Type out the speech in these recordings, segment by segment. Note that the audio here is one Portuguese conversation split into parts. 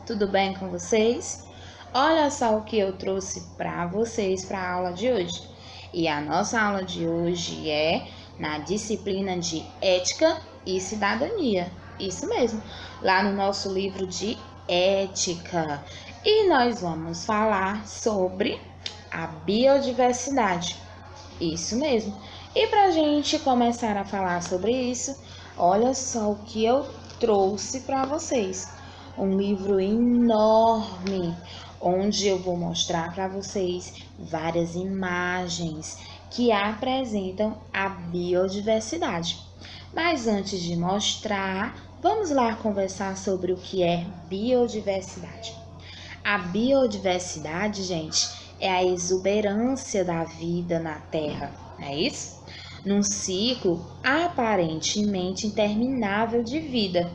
tudo bem com vocês? Olha só o que eu trouxe para vocês para a aula de hoje. E a nossa aula de hoje é na disciplina de Ética e Cidadania. Isso mesmo, lá no nosso livro de Ética. E nós vamos falar sobre a biodiversidade. Isso mesmo. E para a gente começar a falar sobre isso, olha só o que eu trouxe para vocês. Um livro enorme, onde eu vou mostrar para vocês várias imagens que apresentam a biodiversidade. Mas antes de mostrar, vamos lá conversar sobre o que é biodiversidade. A biodiversidade, gente, é a exuberância da vida na Terra, não é isso? Num ciclo aparentemente interminável de vida,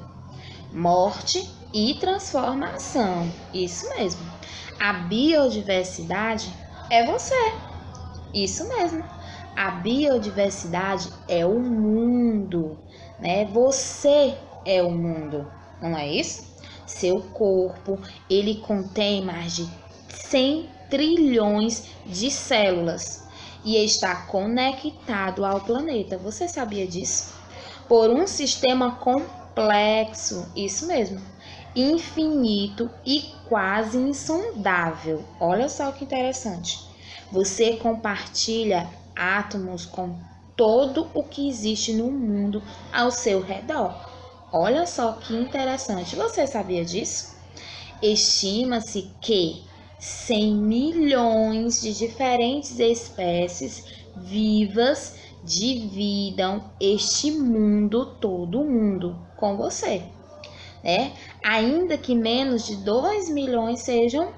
morte e transformação. Isso mesmo. A biodiversidade é você. Isso mesmo. A biodiversidade é o mundo, né? Você é o mundo, não é isso? Seu corpo, ele contém mais de 100 trilhões de células e está conectado ao planeta. Você sabia disso? Por um sistema complexo, isso mesmo, infinito e quase insondável. Olha só que interessante. Você compartilha átomos com todo o que existe no mundo ao seu redor. Olha só que interessante. Você sabia disso? Estima-se que 100 milhões de diferentes espécies vivas dividam este mundo, todo o mundo, com você, né? Ainda que menos de 2 milhões sejam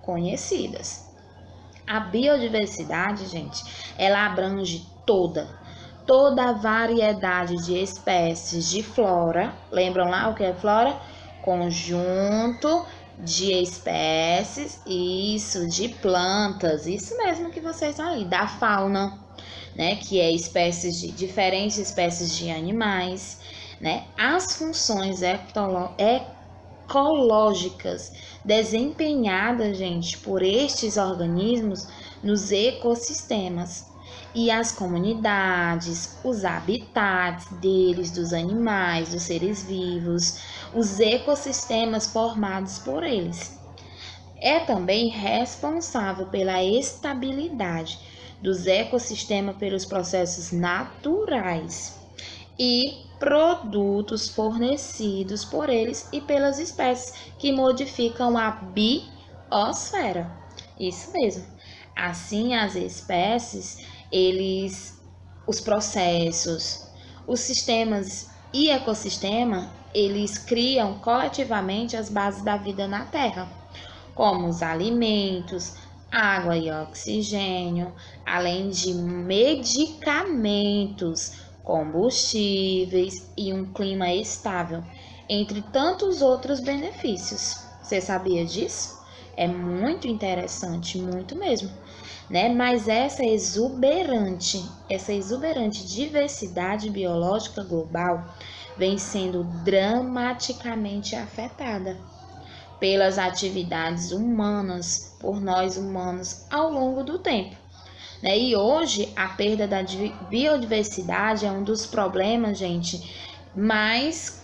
conhecidas. A biodiversidade, gente, ela abrange toda a variedade de espécies de flora. Lembram lá o que é flora? Conjunto de espécies, isso, de plantas, isso mesmo que vocês estão aí, da fauna, né, que é diferentes espécies de animais, né? As funções ecológicas desempenhadas, gente, por estes organismos nos ecossistemas e as comunidades, os habitats deles, dos animais, dos seres vivos, os ecossistemas formados por eles. É também responsável pela estabilidade dos ecossistemas pelos processos naturais e produtos fornecidos por eles e pelas espécies que modificam a biosfera. Isso mesmo. Assim, as espécies, os processos, os sistemas e ecossistema, eles criam coletivamente as bases da vida na Terra, como os alimentos, água e oxigênio, além de medicamentos, combustíveis e um clima estável, entre tantos outros benefícios. Você sabia disso? É muito interessante, muito mesmo, né? Mas essa exuberante diversidade biológica global vem sendo dramaticamente afetada pelas atividades humanas, por nós humanos, ao longo do tempo, né? E hoje a perda da biodiversidade é um dos problemas, gente, mais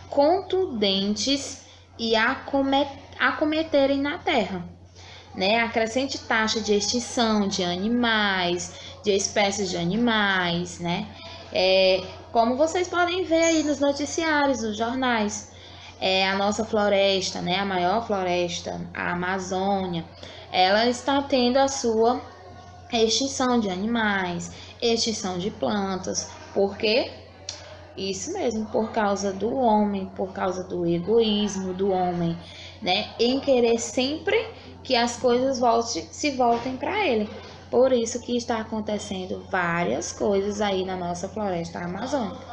contundentes e acometerem na Terra, né? A crescente taxa de extinção de animais, de espécies de animais, né? Como vocês podem ver aí nos noticiários, nos jornais, a nossa floresta, né? A maior floresta, a Amazônia, ela está tendo a sua extinção de animais, extinção de plantas. Por quê? Isso mesmo, por causa do homem, por causa do egoísmo do homem, né? Em querer sempre que as coisas se voltem para ele. Por isso que está acontecendo várias coisas aí na nossa floresta amazônica.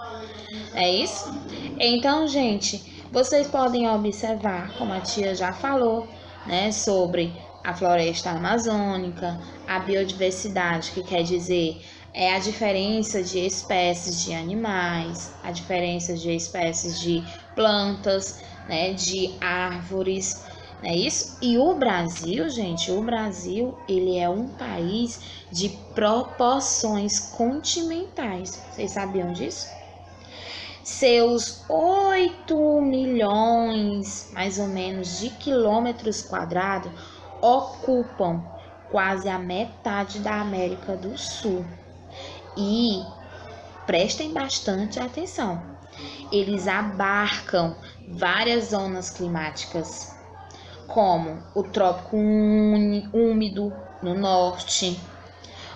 É isso? Então, gente, vocês podem observar, como a tia já falou, né, sobre a floresta amazônica, a biodiversidade, que quer dizer a diferença de espécies de animais, a diferença de espécies de plantas, né, de árvores, não é isso? E o Brasil, gente, o Brasil, ele é um país de proporções continentais. Vocês sabiam disso? Seus 8 milhões, mais ou menos, de quilômetros quadrados ocupam quase a metade da América do Sul. E prestem bastante atenção, eles abarcam várias zonas climáticas, como o trópico úmido no norte,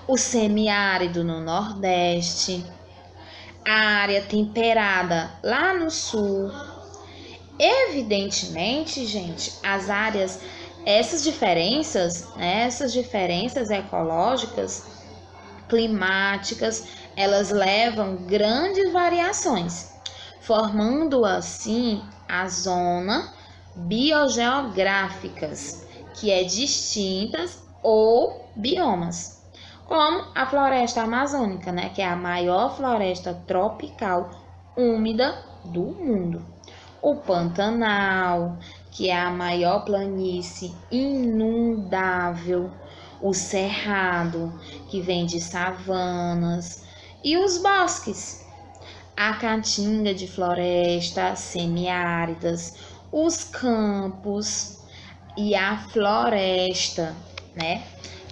o semiárido no nordeste, a área temperada lá no sul. Evidentemente, gente, essas diferenças, né, essas diferenças ecológicas, climáticas, elas levam grandes variações, formando assim a zona biogeográficas, que é distintas ou biomas, como a floresta amazônica, né, que é a maior floresta tropical úmida do mundo. O Pantanal, que é a maior planície inundável, o Cerrado, que vem de savanas, e os bosques, a caatinga de florestas semiáridas, os campos e a floresta, né?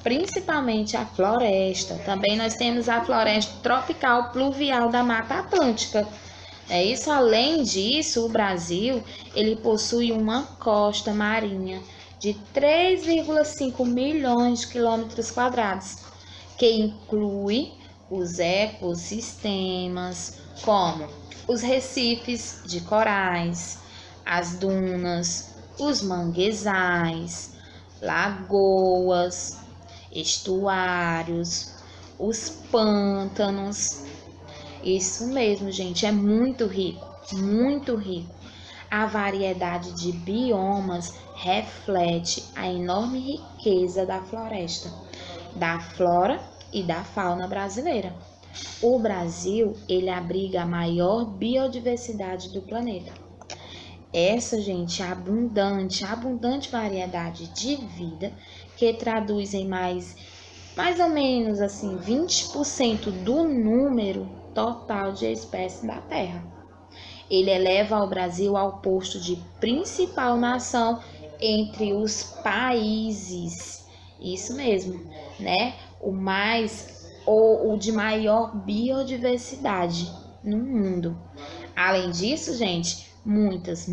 Principalmente a floresta. Também nós temos a floresta tropical pluvial da Mata Atlântica. É isso. Além disso, o Brasil, ele possui uma costa marinha de 3,5 milhões de quilômetros quadrados, que inclui os ecossistemas como os recifes de corais, as dunas, os manguezais, lagoas, estuários, os pântanos. Isso mesmo, gente, é muito rico, muito rico. A variedade de biomas reflete a enorme riqueza da floresta, da flora e da fauna brasileira. O Brasil, ele abriga a maior biodiversidade do planeta. Essa, gente, abundante variedade de vida que traduz em mais ou menos assim 20% do número total de espécies da Terra. Ele eleva o Brasil ao posto de principal nação entre os países. Isso mesmo, né? O de maior biodiversidade no mundo. Além disso, gente, muitas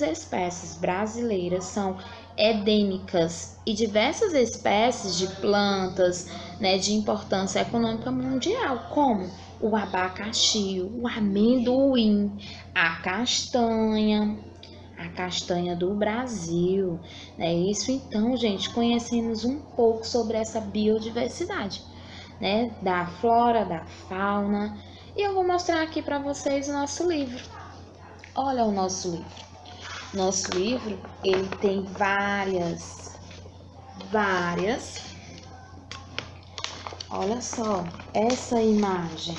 espécies brasileiras são endêmicas e diversas espécies de plantas, né, de importância econômica mundial, como o abacaxi, o amendoim, a castanha do Brasil, né? Isso então, gente, conhecemos um pouco sobre essa biodiversidade, né, da flora, da fauna. E eu vou mostrar aqui para vocês o nosso livro. Olha o nosso livro. Nosso livro, ele tem várias. Olha só essa imagem.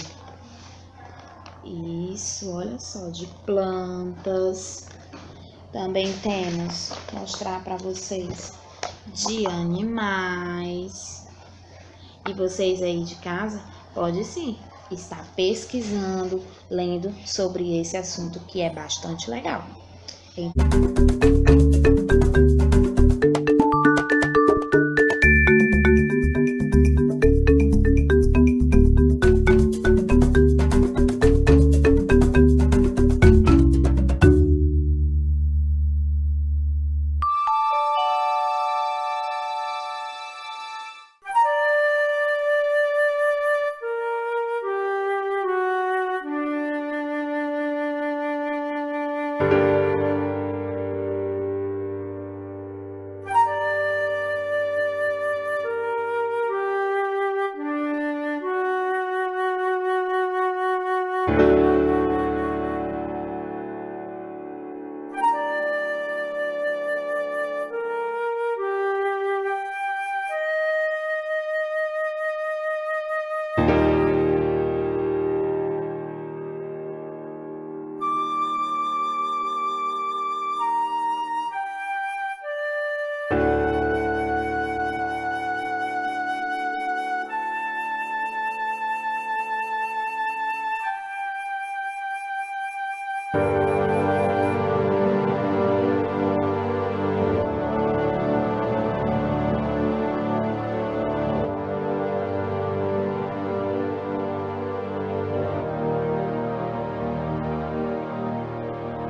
Isso, olha só, de plantas. Também temos, mostrar para vocês, de animais. E vocês aí de casa, pode sim estar pesquisando, lendo sobre esse assunto que é bastante legal.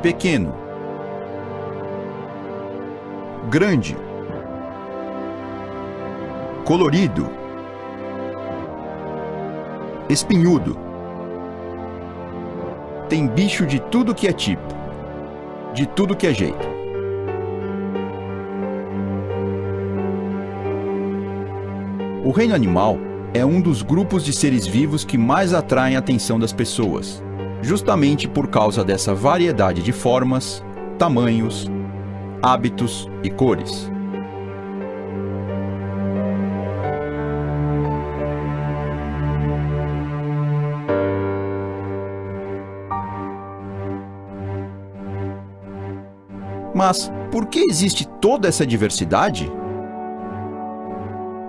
pequeno, grande, colorido, espinhudo. Tem bicho de tudo que é tipo, de tudo que é jeito. O reino animal é um dos grupos de seres vivos que mais atraem a atenção das pessoas, justamente por causa dessa variedade de formas, tamanhos, hábitos e cores. Mas por que existe toda essa diversidade?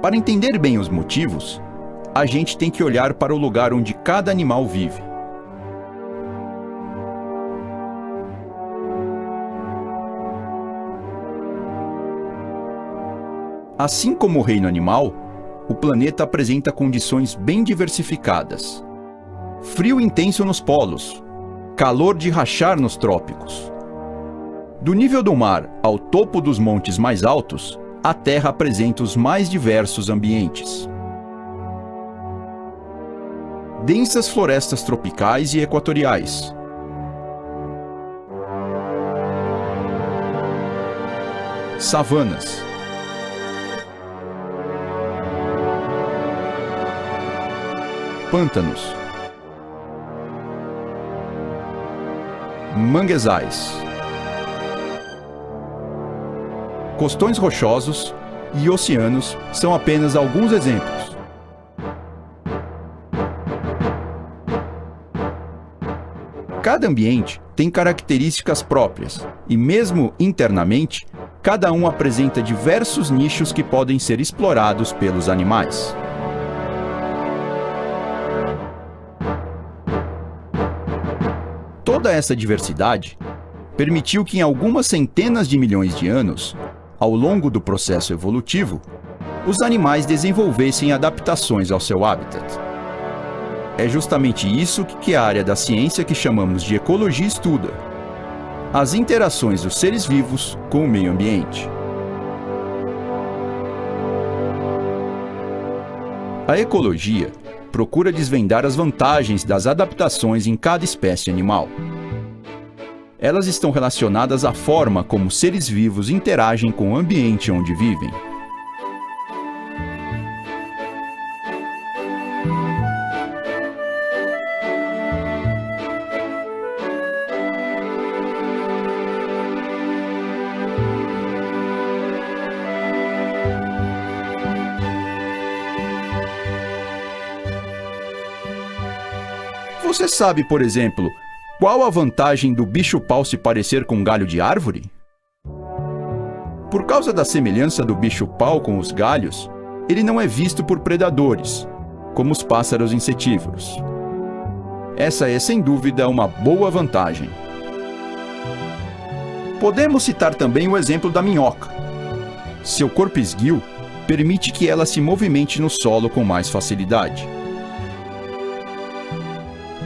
Para entender bem os motivos, a gente tem que olhar para o lugar onde cada animal vive. Assim como o reino animal, o planeta apresenta condições bem diversificadas. Frio intenso nos polos, calor de rachar nos trópicos. Do nível do mar ao topo dos montes mais altos, a Terra apresenta os mais diversos ambientes. Densas florestas tropicais e equatoriais. Savanas. Pântanos. Manguezais. Costões rochosos e oceanos são apenas alguns exemplos. Cada ambiente tem características próprias e, mesmo internamente, cada um apresenta diversos nichos que podem ser explorados pelos animais. Toda essa diversidade permitiu que em algumas centenas de milhões de anos, ao longo do processo evolutivo, os animais desenvolvessem adaptações ao seu habitat. É justamente isso que a área da ciência que chamamos de ecologia estuda: as interações dos seres vivos com o meio ambiente. A ecologia procura desvendar as vantagens das adaptações em cada espécie animal. Elas estão relacionadas à forma como seres vivos interagem com o ambiente onde vivem. Você sabe, por exemplo, qual a vantagem do bicho-pau se parecer com um galho de árvore? Por causa da semelhança do bicho-pau com os galhos, ele não é visto por predadores, como os pássaros insetívoros. Essa é, sem dúvida, uma boa vantagem. Podemos citar também o exemplo da minhoca. Seu corpo esguio permite que ela se movimente no solo com mais facilidade.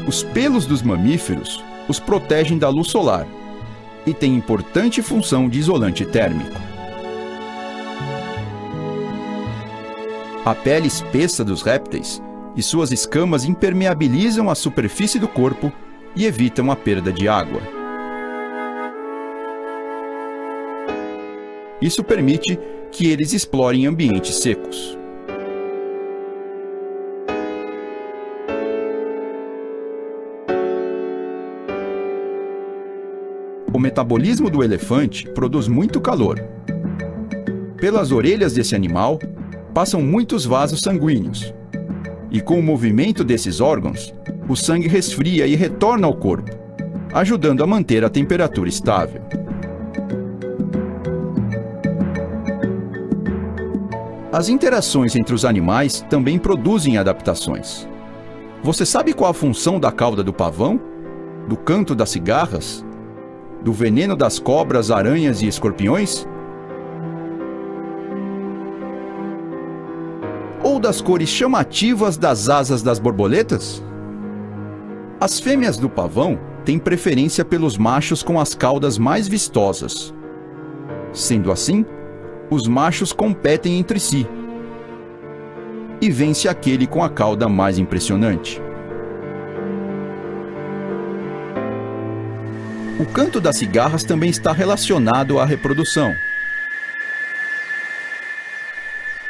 Os pelos dos mamíferos os protegem da luz solar e têm importante função de isolante térmico. A pele espessa dos répteis e suas escamas impermeabilizam a superfície do corpo e evitam a perda de água. Isso permite que eles explorem ambientes secos. O metabolismo do elefante produz muito calor. Pelas orelhas desse animal passam muitos vasos sanguíneos. E com o movimento desses órgãos, o sangue resfria e retorna ao corpo, ajudando a manter a temperatura estável. As interações entre os animais também produzem adaptações. Você sabe qual a função da cauda do pavão, do canto das cigarras, do veneno das cobras, aranhas e escorpiões? Ou das cores chamativas das asas das borboletas? As fêmeas do pavão tem preferência pelos machos com as caudas mais vistosas. Sendo assim, os machos competem entre si e vence aquele com a cauda mais impressionante. O canto das cigarras também está relacionado à reprodução.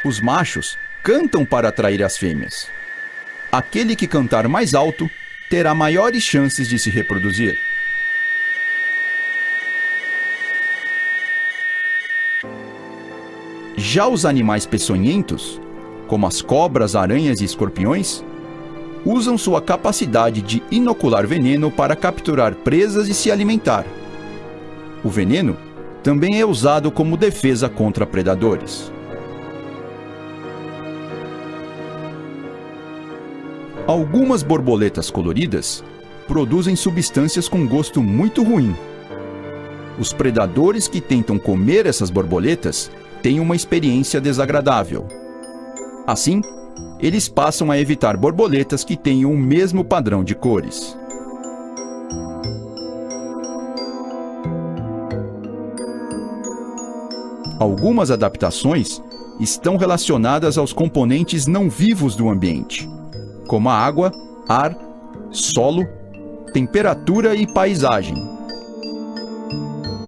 Os machos cantam para atrair as fêmeas. Aquele que cantar mais alto terá maiores chances de se reproduzir. Já os animais peçonhentos, como as cobras, aranhas e escorpiões, usam sua capacidade de inocular veneno para capturar presas e se alimentar. O veneno também é usado como defesa contra predadores. Algumas borboletas coloridas produzem substâncias com gosto muito ruim. Os predadores que tentam comer essas borboletas têm uma experiência desagradável. Assim, eles passam a evitar borboletas que tenham o mesmo padrão de cores. Algumas adaptações estão relacionadas aos componentes não vivos do ambiente, como a água, ar, solo, temperatura e paisagem.